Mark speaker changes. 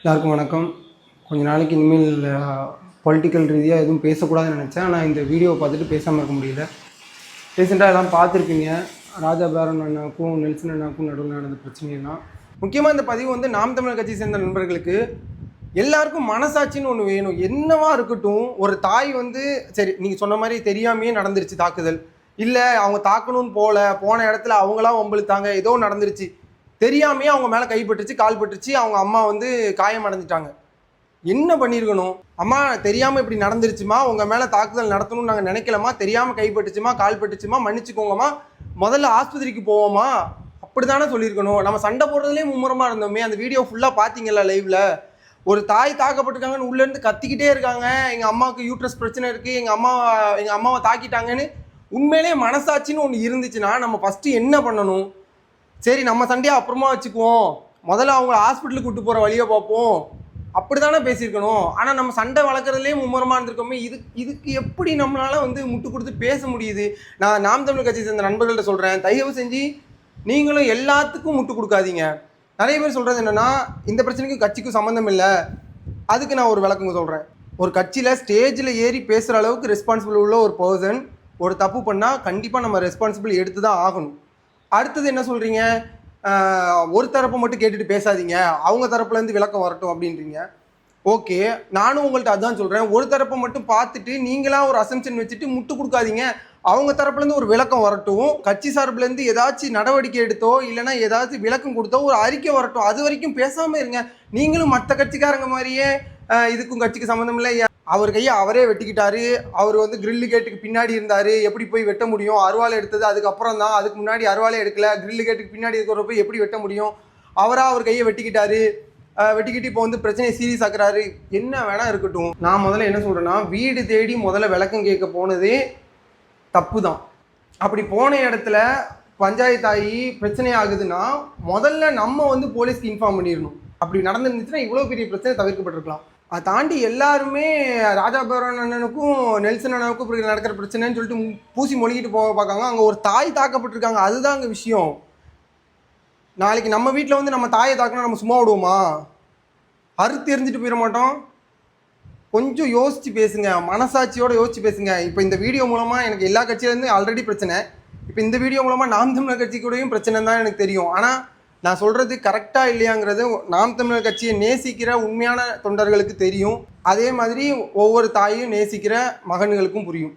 Speaker 1: எல்லாருக்கும் வணக்கம். கொஞ்ச நாளைக்கு இனிமேல் பொலிட்டிக்கல் ரீதியாக எதுவும் பேசக்கூடாதுன்னு நினச்சேன். ஆனால் இந்த வீடியோவை பார்த்துட்டு பேசாமல் இருக்க முடியல. ரீசெண்டாக எல்லாம் பார்த்துருப்பீங்க, ராஜா பேரன் அண்ணாவுக்கும் நெல்சன் அண்ணாவுக்கும் நடுவில் நடந்த பிரச்சனையெல்லாம். முக்கியமாக இந்த பதிவு வந்து நாம் தமிழர் கட்சி சேர்ந்த நண்பர்களுக்கு எல்லாருக்கும் மனசாட்சின்னு ஒன்று வேணும். என்னவா இருக்கட்டும், ஒரு தாய் வந்து சரி நீங்கள் சொன்ன மாதிரி தெரியாமையே நடந்துருச்சு தாக்குதல், இல்லை அவங்க தாக்கணும்னு போன இடத்துல அவங்களாம் வம்பிழுத்தாங்க, ஏதோ நடந்துருச்சு, தெரியாமையே அவங்க மேலே கைப்பட்டுச்சு, கால் பட்டுச்சு, அவங்க அம்மா வந்து காயம் அடைஞ்சிட்டாங்க. என்ன பண்ணியிருக்கணும்? அம்மா தெரியாமல் இப்படி நடந்துருச்சுமா, உங்கள் மேலே தாக்குதல் நடத்தணும்னு நாங்கள் நினைக்கலமா, தெரியாமல் கைப்பட்டுச்சுமா, கால் பட்டுச்சுமா, மன்னிச்சுக்கோங்கம்மா, முதல்ல ஆஸ்பத்திரிக்கு போவோமா, அப்படி தானே சொல்லியிருக்கணும். நம்ம சண்டை போடுறதுலேயே மும்முரமாக இருந்தோமே. அந்த வீடியோ ஃபுல்லாக பார்த்தீங்களா லைவில்? ஒரு தாய் தாக்கப்பட்டிருக்காங்கன்னு உள்ளேருந்து கத்திக்கிட்டே இருக்காங்க, எங்கள் அம்மாவுக்கு யூட்ரஸ் பிரச்சனை இருக்குது, எங்கள் அம்மாவை தாக்கிட்டாங்கன்னு. உண்மையிலே மனசாட்சின்னு ஒன்று இருந்துச்சுன்னா நம்ம ஃபஸ்ட்டு என்ன பண்ணணும்? சரி நம்ம சண்டையை அப்புறமா வச்சுக்குவோம், முதல்ல அவங்க ஹாஸ்பிட்டலுக்கு கூட்டு போகிற வழியை பார்ப்போம், அப்படி தானே பேசியிருக்கணும். ஆனால் நம்ம சண்டை வளர்க்குறதுலேயே மும்முரமாக இருந்திருக்கோமே. இதுக்கு எப்படி நம்மளால் வந்து முட்டு கொடுத்து பேச முடியுது? நான் நாம் தமிழர் கட்சி சேர்ந்த நண்பர்கள்ட்ட சொல்கிறேன், தயவு செஞ்சு நீங்களும் எல்லாத்துக்கும் முட்டு கொடுக்காதீங்க. நிறைய பேர் சொல்கிறது என்னென்னா, இந்த பிரச்சனைக்கும் கட்சிக்கும் சம்மந்தம் இல்லை. அதுக்கு நான் ஒரு விளக்கம் சொல்கிறேன். ஒரு கட்சியில் ஸ்டேஜில் ஏறி பேசுகிற அளவுக்கு ரெஸ்பான்சிபிள் உள்ள ஒரு பர்சன் ஒரு தப்பு பண்ணால் கண்டிப்பாக நம்ம ரெஸ்பான்சிபிள் எடுத்து தான் ஆகணும். அடுத்தது என்ன சொல்கிறீங்க, ஒரு தரப்பை மட்டும் கேட்டுட்டு பேசாதீங்க, அவங்க தரப்புலேருந்து விளக்கம் வரட்டும் அப்படின்றீங்க. ஓகே, நானும் உங்கள்கிட்ட அதுதான் சொல்கிறேன். ஒரு தரப்பை மட்டும் பார்த்துட்டு நீங்களாம் ஒரு அசம்ஷன் வச்சுட்டு முட்டு கொடுக்காதீங்க, அவங்க தரப்புலேருந்து ஒரு விளக்கம் வரட்டும், கட்சி சார்பிலேருந்து ஏதாச்சும் நடவடிக்கை எடுத்தோ இல்லைன்னா ஏதாச்சும் விளக்கம் கொடுத்தோ ஒரு அறிக்கை வரட்டும். அது வரைக்கும் பேசாமல் இருங்க. நீங்களும் மற்ற கட்சிக்காரங்க மாதிரியே இதுக்கும் கட்சிக்கு சம்மந்தம் இல்லை, அவர் கையை அவரே வெட்டிக்கிட்டாரு, அவர் வந்து கிரில்லு கேட்டுக்கு பின்னாடி இருந்தார், எப்படி போய் வெட்ட முடியும், அருவாலை எடுத்தது அதுக்கப்புறம் தான், அதுக்கு முன்னாடி அருவாலே எடுக்கல, கிரில்லு கேட்டுக்கு பின்னாடி இருக்கிற போய் எப்படி வெட்ட முடியும், அவர் கையை வெட்டிக்கிட்டாரு, வெட்டிக்கிட்டு இப்போ வந்து பிரச்சனையை சீரியஸ் ஆக்குறாரு, என்ன வேணால் இருக்கட்டும். நான் முதல்ல என்ன சொல்கிறேன்னா, வீடு தேடி முதல்ல விளக்கம் கேட்க போனதே தப்பு தான். அப்படி போன இடத்துல பஞ்சாயத்தாகி பிரச்சனை ஆகுதுன்னா முதல்ல நம்ம வந்து போலீஸ்க்கு இன்ஃபார்ம் பண்ணிடணும். அப்படி நடந்துருந்துச்சுன்னா இவ்வளோ பெரிய பிரச்சனை தவிர்க்கப்பட்டிருக்கலாம். அதை தாண்டி எல்லாருமே ராஜா பேரன் அண்ணனுக்கும் நெல்சன் அண்ணனுக்கும் இப்படி நடக்கிற பிரச்சனைன்னு சொல்லிட்டு பூசி மொழிகிட்டு போக பார்க்காங்க. அங்கே ஒரு தாய் தாக்கப்பட்டிருக்காங்க, அதுதான் அங்கே விஷயம். நாளைக்கு நம்ம வீட்டில் வந்து நம்ம தாயை தாக்கினா நம்ம சும்மா விடுவோமா? அறுத்து எரிஞ்சிட்டு போயிட மாட்டோம்? கொஞ்சம் யோசித்து பேசுங்க, மனசாட்சியோடு யோசித்து பேசுங்க. இப்போ இந்த வீடியோ மூலமாக எனக்கு எல்லா கட்சியிலேருந்து ஆல்ரெடி பிரச்சனை, இப்போ இந்த வீடியோ மூலமாக நாம் தமிழர் கட்சி கூடயும் பிரச்சனை தான் எனக்கு தெரியும். ஆனால் நான் சொல்கிறது கரெக்டாக இல்லையாங்கிறது நாம் தமிழர் கட்சியை நேசிக்கிற உண்மையான தொண்டர்களுக்கு தெரியும். அதே மாதிரி ஒவ்வொரு தாயையும் நேசிக்கிற மகன்களுக்கும் புரியும்.